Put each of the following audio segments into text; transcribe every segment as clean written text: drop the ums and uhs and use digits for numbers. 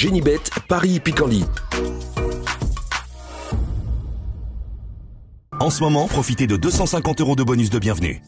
Génibet, Paris-Picanly. En ce moment, profitez de 250 € de bonus de bienvenue.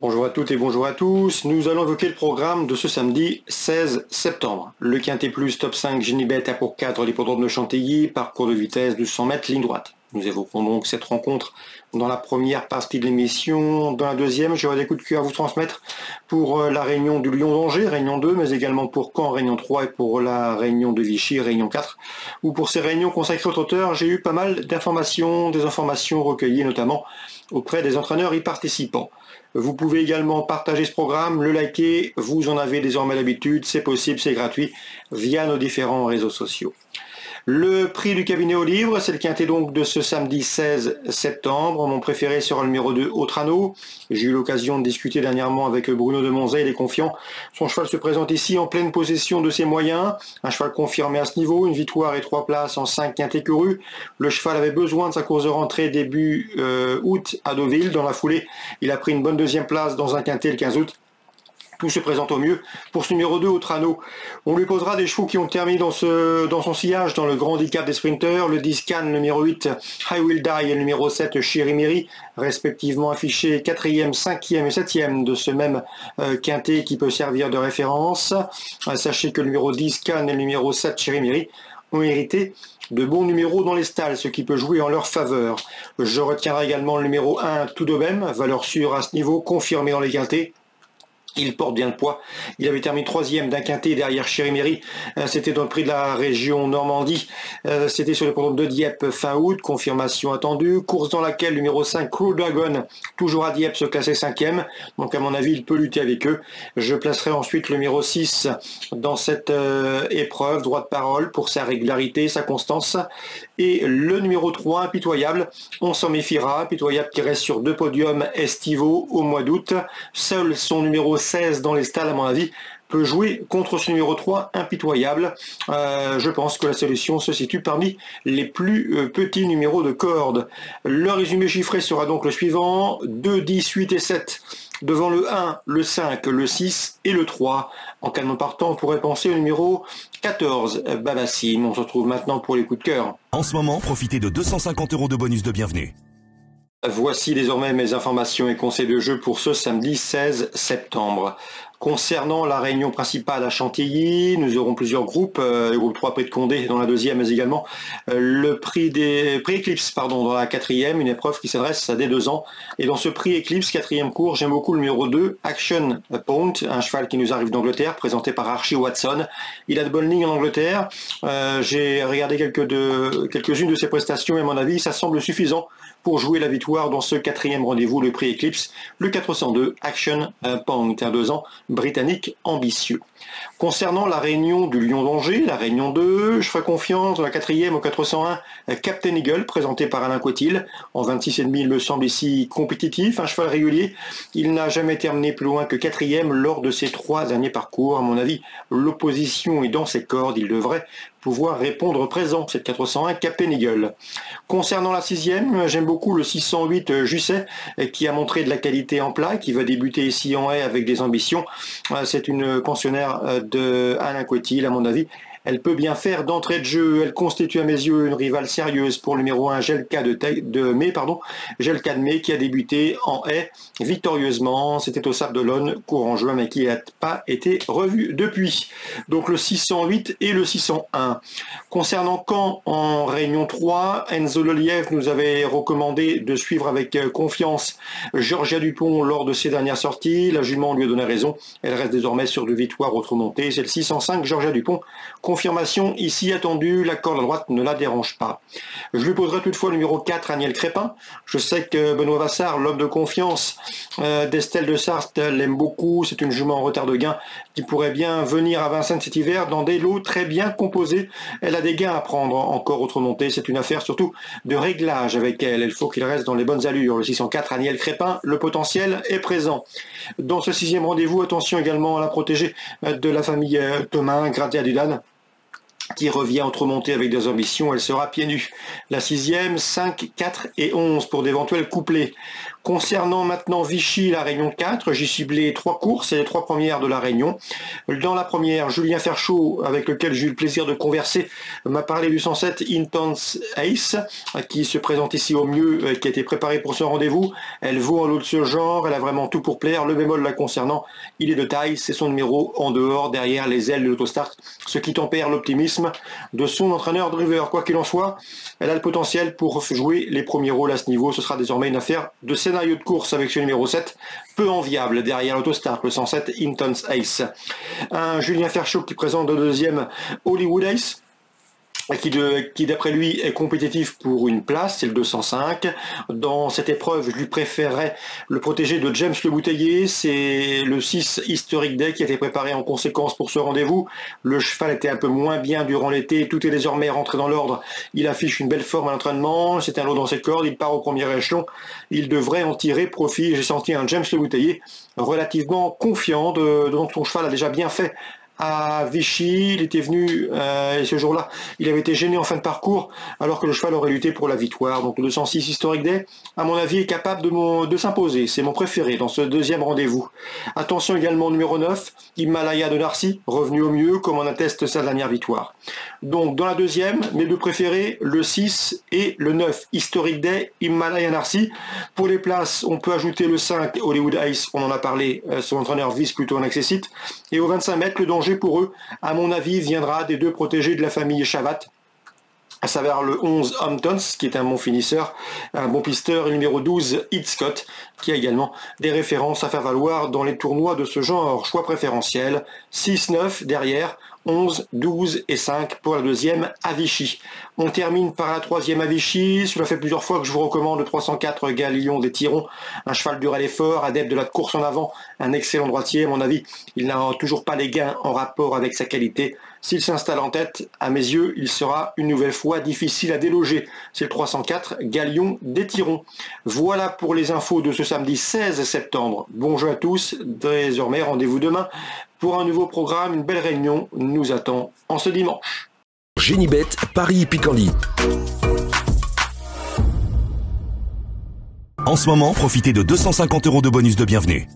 Bonjour à toutes et bonjour à tous. Nous allons évoquer le programme de ce samedi 16 septembre. Le Quintet Plus Top 5 Génibet a pour 4 l'hippodrome de Chantilly, parcours de vitesse de 100 mètres, ligne droite. Nous évoquons donc cette rencontre dans la première partie de l'émission. Dans la deuxième, j'aurai des coups de cœur à vous transmettre pour la réunion du Lion d'Angers, réunion 2, mais également pour Caen, réunion 3, et pour la réunion de Vichy, réunion 4. Ou pour ces réunions consacrées aux trotteurs, j'ai eu pas mal d'informations, des informations recueillies notamment auprès des entraîneurs y participants. Vous pouvez également partager ce programme, le liker, vous en avez désormais l'habitude, c'est possible, c'est gratuit, via nos différents réseaux sociaux. Le prix du cabinet au livre, c'est le quintet donc de ce samedi 16 septembre. Mon préféré sera le numéro 2, Autrano. J'ai eu l'occasion de discuter dernièrement avec Bruno de Monzet, il est confiant. Son cheval se présente ici en pleine possession de ses moyens. Un cheval confirmé à ce niveau, une victoire et 3 places en 5 quintets courus. Le cheval avait besoin de sa course de rentrée début août à Deauville. Dans la foulée, il a pris une bonne deuxième place dans un quintet le 15 août. Tout se présente au mieux. Pour ce numéro 2, Autrano, on lui posera des chevaux qui ont terminé dans son sillage, dans le grand handicap des sprinters, le 10 Cannes, le numéro 8, I Will Die, et le numéro 7, Chérimiri, respectivement affichés 4e, 5e et 7e de ce même quintet qui peut servir de référence. Sachez que le numéro 10 Cannes et le numéro 7, Chérimiri, ont hérité de bons numéros dans les stalles, ce qui peut jouer en leur faveur. Je retiendrai également le numéro 1, Tout de même, valeur sûre à ce niveau, confirmé dans les quintets. Il porte bien le poids. Il avait terminé 3e d'un quintet derrière Chérimiri. C'était dans le prix de la région Normandie. C'était sur le programme de Dieppe fin août. Confirmation attendue. Course dans laquelle le numéro 5, Crew Dragon, toujours à Dieppe, se classait 5e. Donc à mon avis, il peut lutter avec eux. Je placerai ensuite le numéro 6 dans cette épreuve. Droit de parole pour sa régularité, sa constance. Et le numéro 3, Impitoyable. On s'en méfiera. Impitoyable qui reste sur 2 podiums estivaux au mois d'août. Seul son numéro 16 dans les stalles, à mon avis, peut jouer contre ce numéro 3, Impitoyable. Je pense que la solution se situe parmi les plus petits numéros de corde. Le résumé chiffré sera donc le suivant: 2, 10, 8 et 7 devant le 1, le 5, le 6 et le 3. En calme partant, on pourrait penser au numéro 14, Babassim. On se retrouve maintenant pour les coups de cœur. En ce moment, profitez de 250 € de bonus de bienvenue. Voici désormais mes informations et conseils de jeu pour ce samedi 16 septembre. Concernant la réunion principale à Chantilly, nous aurons plusieurs groupes, le groupe 3 prix de Condé dans la deuxième, mais également le prix Eclipse dans la quatrième, une épreuve qui s'adresse à des 2 ans. Et dans ce prix Eclipse, quatrième cours, j'aime beaucoup le numéro 2, Action Point, un cheval qui nous arrive d'Angleterre, présenté par Archie Watson. Il a de bonnes lignes en Angleterre. J'ai regardé quelques-unes de ses prestations et à mon avis, ça semble suffisant pour jouer la victoire dans ce quatrième rendez-vous, le prix Eclipse, le 402 Action Point, un 2 ans britannique ambitieux. Concernant la réunion du Lion d'Angers, la réunion 2, je ferai confiance dans la quatrième au 401 Captain Eagle, présenté par Alain Coetil. En 26,5, il me semble ici compétitif, un cheval régulier. Il n'a jamais terminé plus loin que 4e lors de ses 3 derniers parcours. À mon avis, l'opposition est dans ses cordes, il devrait pouvoir répondre présent, cette 401 Captain Eagle. Concernant la 6e, j'aime beaucoup le 608 Jusset, qui a montré de la qualité en plat, qui va débuter ici en haie avec des ambitions. C'est une pensionnaire de Alain Coetil, à mon avis. Elle peut bien faire d'entrée de jeu. Elle constitue à mes yeux une rivale sérieuse pour le numéro 1, Gelka de Mai, qui a débuté en haie victorieusement. C'était au Sable d'Olonne, courant juin, mais qui n'a pas été revu depuis. Donc le 608 et le 601. Concernant Caen en réunion 3, Enzo Leliev nous avait recommandé de suivre avec confiance Georgia Dupont lors de ses dernières sorties. La jument lui a donné raison. Elle reste désormais sur 2 victoires remontées. C'est le 605 Georgia Dupont. Confirmation ici attendue, la corde à droite ne la dérange pas. Je lui poserai toutefois le numéro 4, Agnel Crépin. Je sais que Benoît Vassard, l'homme de confiance d'Estelle de Sarthe, l'aime beaucoup. C'est une jument en retard de gain qui pourrait bien venir à Vincennes cet hiver dans des lots très bien composés. Elle a des gains à prendre encore autre montée. C'est une affaire surtout de réglage avec elle. Il faut qu'il reste dans les bonnes allures. Le 604, Agnel Crépin, le potentiel est présent. Dans ce 6e rendez-vous, attention également à la protégée de la famille Thomas, Gratia Dudan. qui revient entre montées avec des ambitions, elle sera pieds nus. La 6e, 5, 4 et 11 pour d'éventuels couplets. Concernant maintenant Vichy, la Réunion 4, j'ai ciblé 3 courses et les 3 premières de la Réunion. Dans la première, Julien Ferchaud, avec lequel j'ai eu le plaisir de converser, m'a parlé du 107 Intense Ace, qui se présente ici au mieux, qui a été préparé pour ce rendez-vous. Elle vaut un lot de ce genre, elle a vraiment tout pour plaire. Le bémol la concernant, il est de taille, c'est son numéro en dehors, derrière les ailes de l'autostart, ce qui tempère l'optimisme de son entraîneur driver. Quoi qu'il en soit, elle a le potentiel pour jouer les premiers rôles à ce niveau. Ce sera désormais une affaire de scénario de course avec ce numéro 7, peu enviable derrière l'autostart, le 107 Intense Ace. Un Julien Ferchaud qui présente le deuxième Hollywood Ace, qui d'après lui est compétitif pour une place, c'est le 205. Dans cette épreuve, je lui préférerais le protégé de James Le Bouteiller, c'est le 6 Historic Day qui a été préparé en conséquence pour ce rendez-vous. Le cheval était un peu moins bien durant l'été, tout est désormais rentré dans l'ordre. Il affiche une belle forme à l'entraînement, c'est un lot dans ses cordes, il part au premier échelon, il devrait en tirer profit. J'ai senti un James Le Bouteiller relativement confiant, dont son cheval a déjà bien fait à Vichy. Il était venu, et ce jour-là, il avait été gêné en fin de parcours, alors que le cheval aurait lutté pour la victoire. Donc le 206 Historic Day, à mon avis, est capable de s'imposer. C'est mon préféré dans ce deuxième rendez-vous. Attention également numéro 9, Himalaya de Narcy, revenu au mieux, comme en atteste sa dernière victoire. Donc dans la deuxième, mes deux préférés, le 6 et le 9 Historic Day, Himalaya Narcy. Pour les places, on peut ajouter le 5 Hollywood Ace, on en a parlé, son entraîneur vise plutôt un accessite. Et au 25 mètres, le danger pour eux, à mon avis, viendra des deux protégés de la famille Chavat, à savoir le 11 Hamptons, qui est un bon finisseur, un bon pisteur, et le numéro 12 Hit Scott, qui a également des références à faire valoir dans les tournois de ce genre. Choix préférentiel, 6-9 derrière, 11, 12 et 5 pour la deuxième à Vichy. On termine par la troisième à Vichy. Cela fait plusieurs fois que je vous recommande le 304 Galion des Tirons, un cheval dur à l'effort, adepte de la course en avant, un excellent droitier. À mon avis, il n'a toujours pas les gains en rapport avec sa qualité. S'il s'installe en tête, à mes yeux, il sera une nouvelle fois difficile à déloger. C'est le 304 Galion des Tirons. Voilà pour les infos de ce samedi 16 septembre. Bonjour à tous. Désormais, rendez-vous demain pour un nouveau programme. Une belle réunion nous attend en ce dimanche. Génibet, Paris Picorly. En ce moment, profitez de 250 € de bonus de bienvenue.